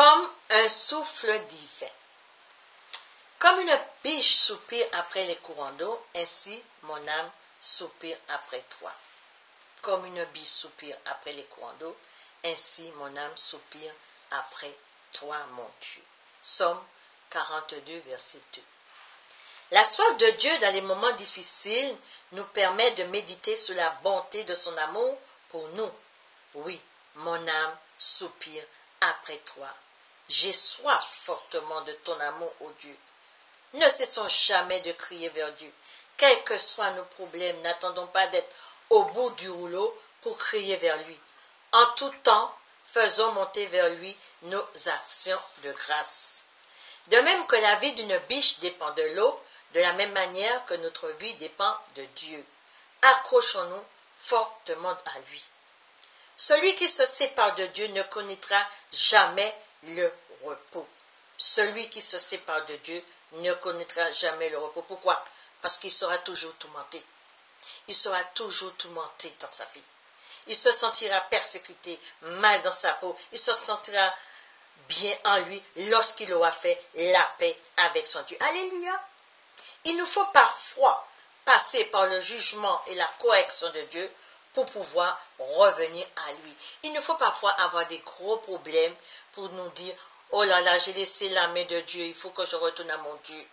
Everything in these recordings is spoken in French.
comme un souffle divin. Comme une biche soupire après les courants d'eau, ainsi mon âme soupire après toi. Comme une biche soupire après les courants d'eau, ainsi mon âme soupire après toi, mon Dieu. Psaume 42, verset 2. La soif de Dieu dans les moments difficiles nous permet de méditer sur la bonté de son amour pour nous. Oui, mon âme soupire après toi. J'ai soif fortement de ton amour, ô Dieu. Ne cessons jamais de crier vers Dieu. Quels que soient nos problèmes, n'attendons pas d'être au bout du rouleau pour crier vers lui. En tout temps, faisons monter vers lui nos actions de grâce. De même que la vie d'une biche dépend de l'eau, de la même manière que notre vie dépend de Dieu. Accrochons-nous fortement à lui. Celui qui se sépare de Dieu ne connaîtra jamais le repos. Celui qui se sépare de Dieu ne connaîtra jamais le repos. Pourquoi? Parce qu'il sera toujours tourmenté. Il sera toujours tourmenté dans sa vie. Il se sentira persécuté, mal dans sa peau. Il se sentira bien en lui lorsqu'il aura fait la paix avec son Dieu. Alléluia! Il nous faut parfois passer par le jugement et la correction de Dieu pour pouvoir revenir à lui. Il nous faut parfois avoir des gros problèmes pour nous dire « Oh là là, j'ai laissé la main de Dieu, il faut que je retourne à mon Dieu. »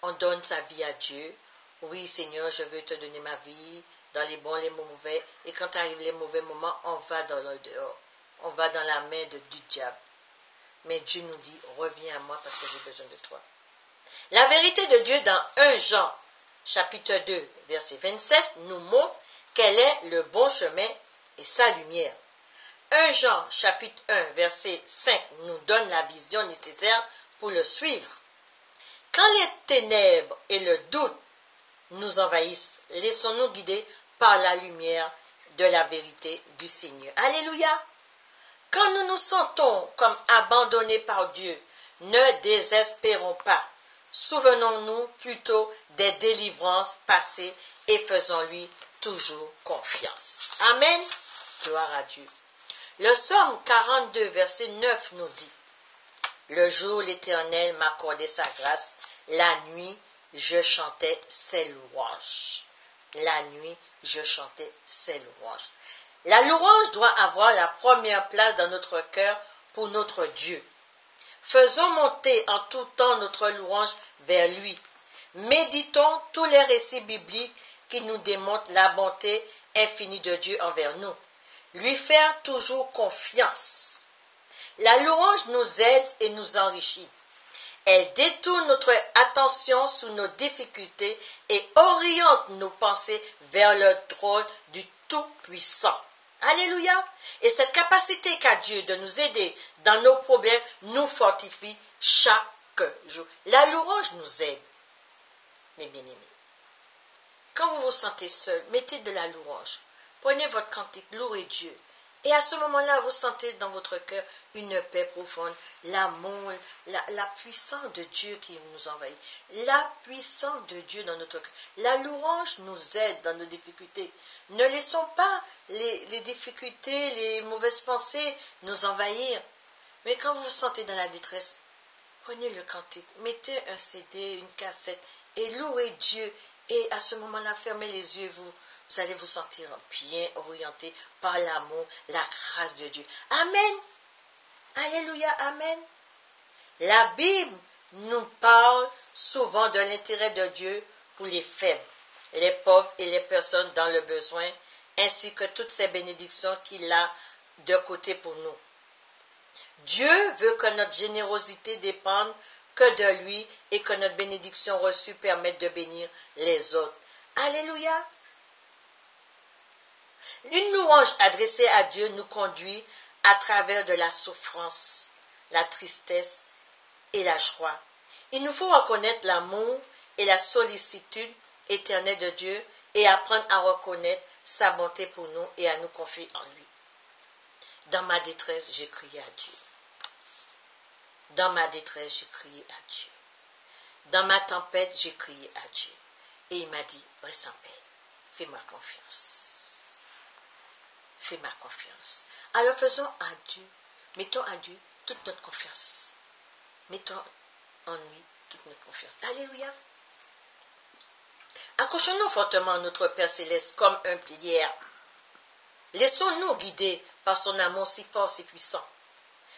On donne sa vie à Dieu. Oui, Seigneur, je veux te donner ma vie, dans les bons, les mauvais. Et quand arrivent les mauvais moments, on va dans le dehors. On va dans la main du diable. Mais Dieu nous dit, reviens à moi parce que j'ai besoin de toi. La vérité de Dieu dans 1 Jean, chapitre 2, verset 27, nous montre quel est le bon chemin et sa lumière. 1 Jean, chapitre 1, verset 5, nous donne la vision nécessaire pour le suivre. Quand les ténèbres et le doute nous envahissent, laissons-nous guider par la lumière de la vérité du Seigneur. Alléluia! Quand nous nous sentons comme abandonnés par Dieu, ne désespérons pas. Souvenons-nous plutôt des délivrances passées et faisons-lui toujours confiance. Amen. Gloire à Dieu. Le psaume 42, verset 9 nous dit, « Le jour, l'Éternel m'accordait sa grâce, la nuit, je chantais ses louanges. » La nuit, je chantais ses louanges. La louange doit avoir la première place dans notre cœur pour notre Dieu. Faisons monter en tout temps notre louange vers lui. Méditons tous les récits bibliques qui nous démontrent la bonté infinie de Dieu envers nous. Lui faire toujours confiance. La louange nous aide et nous enrichit. Elle détourne notre attention sur nos difficultés et oriente nos pensées vers le trône du Tout-Puissant. Alléluia! Et cette capacité qu'a Dieu de nous aider dans nos problèmes nous fortifie chaque jour. La louange nous aide, mes bien-aimés. Quand vous vous sentez seul, mettez de la louange. Prenez votre cantique, louez Dieu. Et à ce moment-là, vous sentez dans votre cœur une paix profonde, l'amour, la puissance de Dieu qui nous envahit. La puissance de Dieu dans notre cœur. La louange nous aide dans nos difficultés. Ne laissons pas les difficultés, les mauvaises pensées nous envahir. Mais quand vous vous sentez dans la détresse, prenez le cantique, mettez un CD, une cassette et louez Dieu. Et à ce moment-là, fermez les yeux, vous allez vous sentir bien orienté par l'amour, la grâce de Dieu. Amen. Alléluia, amen. La Bible nous parle souvent de l'intérêt de Dieu pour les faibles, les pauvres et les personnes dans le besoin, ainsi que toutes ces bénédictions qu'il a de côté pour nous. Dieu veut que notre générosité dépende que de lui et que notre bénédiction reçue permette de bénir les autres. Alléluia. Une louange adressée à Dieu nous conduit à travers de la souffrance, la tristesse et la joie. Il nous faut reconnaître l'amour et la sollicitude éternelle de Dieu et apprendre à reconnaître sa bonté pour nous et à nous confier en lui. Dans ma détresse, j'ai crié à Dieu. Dans ma détresse, j'ai crié à Dieu. Dans ma tempête, j'ai crié à Dieu. Et il m'a dit, reste en paix, fais-moi confiance. Fais-moi confiance. Alors faisons à Dieu Mettons à Dieu toute notre confiance. Mettons en lui toute notre confiance. Alléluia. Accrochons-nous fortement à notre Père Céleste comme un pilier. Laissons-nous guider par son amour si fort, si puissant.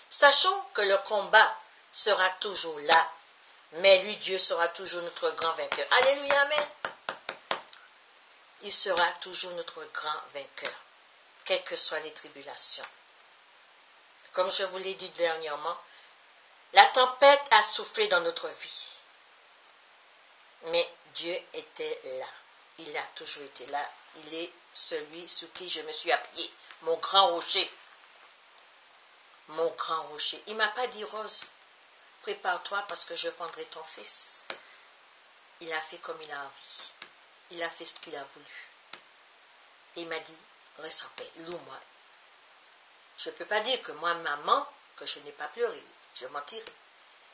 Sachons que le combat sera toujours là, mais lui, Dieu, sera toujours notre grand vainqueur. Alléluia, amen. Il sera toujours notre grand vainqueur, quelles que soient les tribulations. Comme je vous l'ai dit dernièrement, la tempête a soufflé dans notre vie. Mais Dieu était là. Il a toujours été là. Il est celui sur qui je me suis appuyé. Mon grand rocher. Mon grand rocher. Il ne m'a pas dit, Rose, prépare-toi parce que je prendrai ton fils. Il a fait comme il a envie. Il a fait ce qu'il a voulu. Il m'a dit, reste en paix, loue-moi. Je ne peux pas dire que moi, maman, que je n'ai pas pleuré. Je mentirais.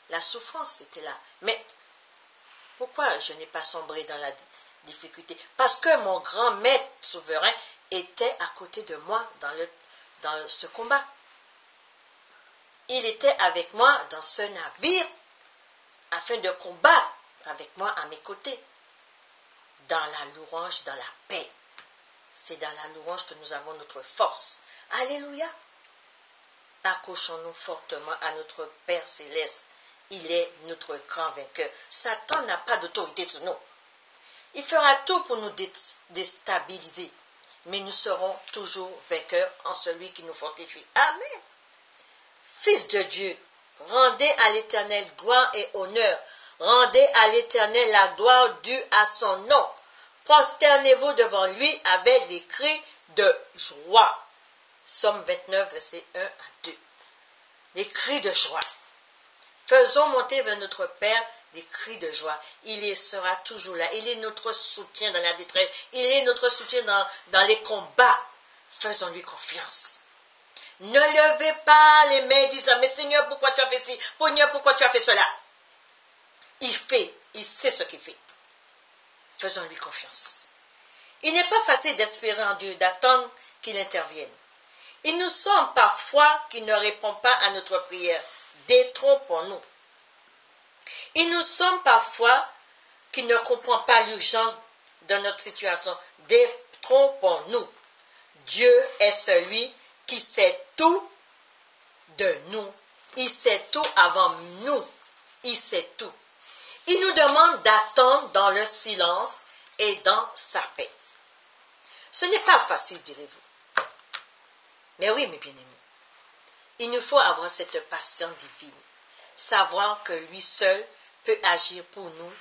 La souffrance était là. Mais pourquoi je n'ai pas sombré dans la difficulté? Parce que mon grand maître souverain était à côté de moi dans ce combat. Il était avec moi dans ce navire afin de combattre avec moi à mes côtés. Dans la louange, dans la paix. C'est dans la louange que nous avons notre force. Alléluia. Accrochons-nous fortement à notre Père Céleste. Il est notre grand vainqueur. Satan n'a pas d'autorité sur nous. Il fera tout pour nous déstabiliser. Mais nous serons toujours vainqueurs en celui qui nous fortifie. Amen. Fils de Dieu, rendez à l'Éternel gloire et honneur. Rendez à l'Éternel la gloire due à son nom. Prosternez-vous devant lui avec des cris de joie. Psaume 29, versets 1 à 2. Des cris de joie. Faisons monter vers notre Père des cris de joie. Il sera toujours là. Il est notre soutien dans la détresse. Il est notre soutien dans les combats. Faisons-lui confiance. Ne levez pas les mains disant, mais Seigneur, pourquoi tu as fait ci? Seigneur, pourquoi tu as fait cela? Il sait ce qu'il fait. Faisons-lui confiance. Il n'est pas facile d'espérer en Dieu, d'attendre qu'il intervienne. Il nous semble parfois qu'il ne répond pas à notre prière. Détrompons-nous. Il nous semble parfois qu'il ne comprend pas l'urgence de notre situation. Détrompons-nous. Dieu est celui qui sait tout de nous. Il sait tout avant nous. Il sait tout. Il nous demande d'attendre dans le silence et dans sa paix. Ce n'est pas facile, direz-vous. Mais oui, mes bien-aimés. Il nous faut avoir cette patience divine. Savoir que lui seul peut agir pour nous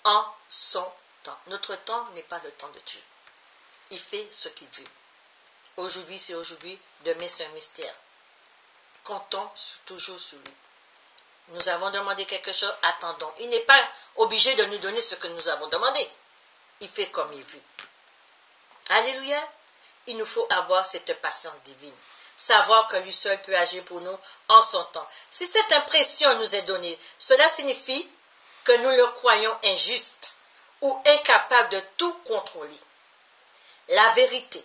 en son temps. Notre temps n'est pas le temps de Dieu. Il fait ce qu'il veut. Aujourd'hui, c'est aujourd'hui. Demain, c'est un mystère. Comptons toujours sur lui. Nous avons demandé quelque chose, attendons. Il n'est pas obligé de nous donner ce que nous avons demandé. Il fait comme il veut. Alléluia. Il nous faut avoir cette patience divine. Savoir que lui seul peut agir pour nous en son temps. Si cette impression nous est donnée, cela signifie que nous le croyons injuste ou incapable de tout contrôler. La vérité,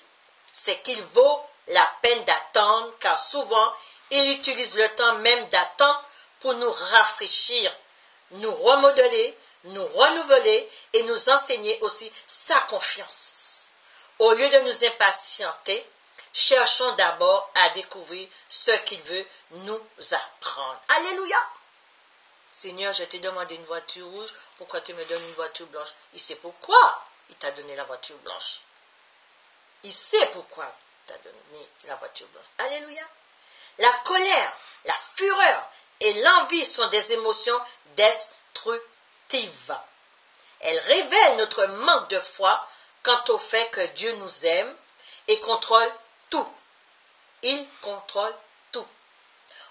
c'est qu'il vaut la peine d'attendre, car souvent, il utilise le temps même d'attendre pour nous rafraîchir, nous remodeler, nous renouveler et nous enseigner aussi sa confiance. Au lieu de nous impatienter, cherchons d'abord à découvrir ce qu'il veut nous apprendre. Alléluia! Seigneur, je t'ai demandé une voiture rouge, pourquoi tu me donnes une voiture blanche? Il sait pourquoi il t'a donné la voiture blanche. Il sait pourquoi il t'a donné la voiture blanche. Alléluia! La colère, la fureur et l'envie sont des émotions destructives. Elles révèlent notre manque de foi quant au fait que Dieu nous aime et contrôle tout. Il contrôle tout.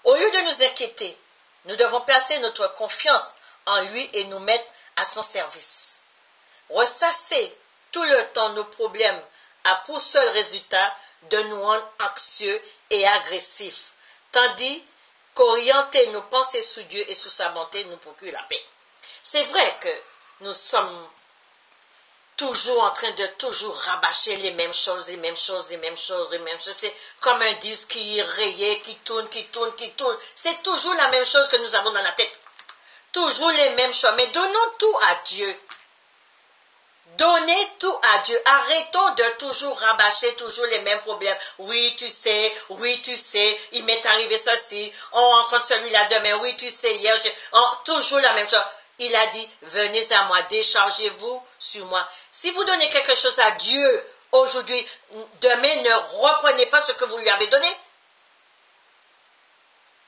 Au lieu de nous inquiéter, nous devons placer notre confiance en lui et nous mettre à son service. Ressasser tout le temps nos problèmes a pour seul résultat de nous rendre anxieux et agressifs, tandis qu'orienter nos pensées sur Dieu et sur sa bonté nous procure la paix. C'est vrai que nous sommes toujours en train de toujours rabâcher les mêmes choses, les mêmes choses, les mêmes choses, les mêmes choses. C'est comme un disque qui est rayé, qui tourne, qui tourne, qui tourne. C'est toujours la même chose que nous avons dans la tête. Toujours les mêmes choses. Mais donnons tout à Dieu. Donnez tout à Dieu. Arrêtons de toujours rabâcher toujours les mêmes problèmes. Oui, tu sais, il m'est arrivé ceci, on rencontre celui-là demain, oui, tu sais, hier, toujours la même chose. Il a dit, venez à moi, déchargez-vous sur moi. Si vous donnez quelque chose à Dieu aujourd'hui, demain, ne reprenez pas ce que vous lui avez donné.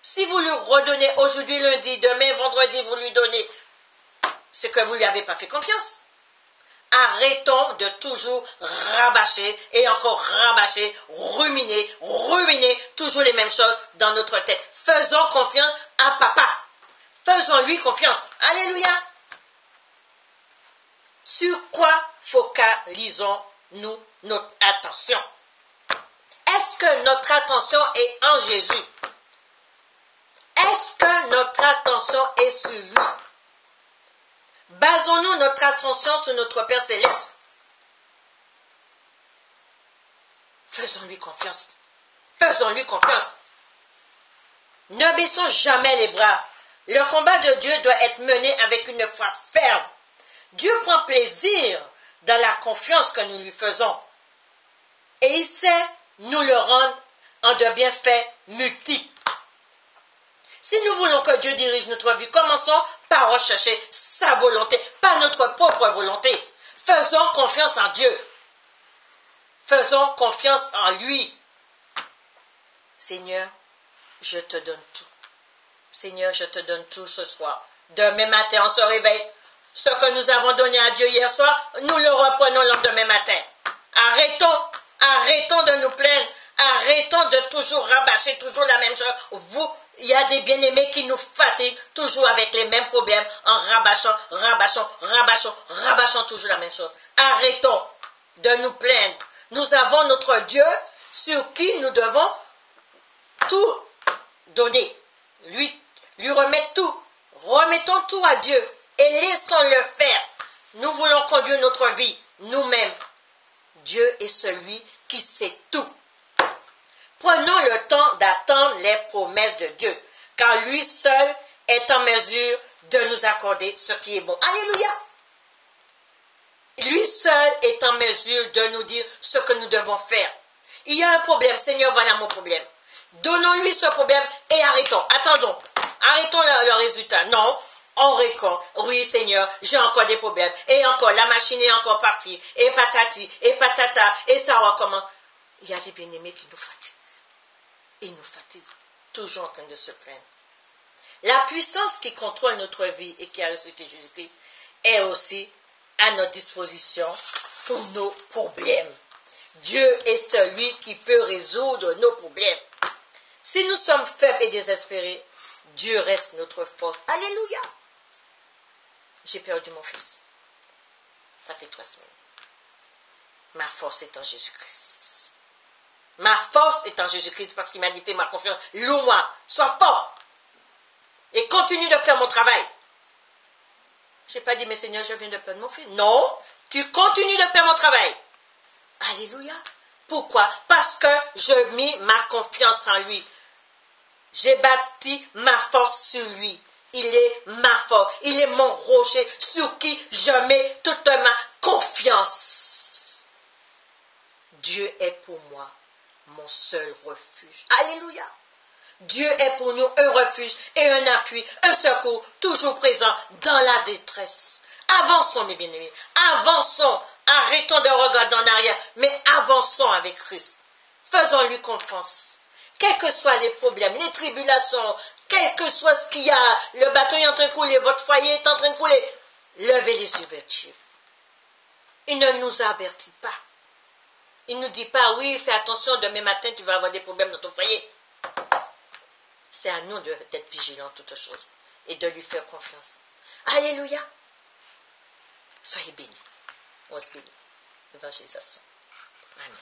Si vous lui redonnez aujourd'hui, lundi, demain, vendredi, vous lui donnez ce que vous ne lui avez pas fait confiance. Arrêtons de toujours rabâcher et encore rabâcher, ruminer toujours les mêmes choses dans notre tête. Faisons confiance à papa. Faisons-lui confiance. Alléluia. Sur quoi focalisons-nous notre attention? Est-ce que notre attention est en Jésus? Est-ce que notre attention est sur lui? Basons-nous notre attention sur notre Père Céleste. Faisons-lui confiance. Faisons-lui confiance. Ne baissons jamais les bras. Le combat de Dieu doit être mené avec une foi ferme. Dieu prend plaisir dans la confiance que nous lui faisons. Et il sait nous le rendre en de bienfaits multiples. Si nous voulons que Dieu dirige notre vie, commençons par rechercher sa volonté, pas notre propre volonté. Faisons confiance en Dieu. Faisons confiance en lui. Seigneur, je te donne tout. Seigneur, je te donne tout ce soir. Demain matin, on se réveille. Ce que nous avons donné à Dieu hier soir, nous le reprenons le lendemain matin. Arrêtons de nous plaindre. Arrêtons de toujours rabâcher toujours la même chose. Il y a des bien-aimés qui nous fatiguent toujours avec les mêmes problèmes en rabâchant toujours la même chose. Arrêtons de nous plaindre. Nous avons notre Dieu sur qui nous devons tout donner. Lui remettre tout. Remettons tout à Dieu et laissons-le faire. Nous voulons conduire notre vie nous-mêmes. Dieu est celui qui sait tout. Prenons le temps d'attendre les promesses de Dieu, car lui seul est en mesure de nous accorder ce qui est bon. Alléluia! Lui seul est en mesure de nous dire ce que nous devons faire. Il y a un problème, Seigneur, voilà mon problème. Donnons-lui ce problème et arrêtons. Attendons. Arrêtons le résultat. Non, on récolte. Oui, Seigneur, j'ai encore des problèmes. Et encore, la machine est encore partie. Et patati, et patata, et ça recommence. Il y a des bien-aimés qui nous fatiguent. Ils nous fatiguent. Toujours en train de se plaindre. La puissance qui contrôle notre vie et qui a ressuscité Jésus-Christ est aussi à notre disposition pour nos problèmes. Dieu est celui qui peut résoudre nos problèmes. Si nous sommes faibles et désespérés, Dieu reste notre force. Alléluia! J'ai perdu mon fils. Ça fait 3 semaines. Ma force est en Jésus-Christ. Ma force est en Jésus-Christ parce qu'il m'a dit, fais ma confiance. Loue-moi, sois fort. Et continue de faire mon travail. Je n'ai pas dit, mais Seigneur, je viens de perdre mon fils. Non, tu continues de faire mon travail. Alléluia. Pourquoi? Parce que je mis ma confiance en lui. J'ai bâti ma force sur lui. Il est ma force. Il est mon rocher sur qui je mets toute ma confiance. Dieu est pour moi mon seul refuge. Alléluia. Dieu est pour nous un refuge et un appui, un secours toujours présent dans la détresse. Avançons, mes bien-aimés. Avançons. Arrêtons de regarder en arrière, mais avançons avec Christ. Faisons-lui confiance. Quels que soient les problèmes, les tribulations, quel que soit ce qu'il y a, le bateau est en train de couler, votre foyer est en train de couler, levez les yeux vers Dieu. Il ne nous avertit pas. Il ne nous dit pas, oui, fais attention, demain matin, tu vas avoir des problèmes dans ton foyer. C'est à nous d'être vigilants toutes choses et de lui faire confiance. Alléluia. Soyez bénis. On se bénit. Évangélisation. Amen.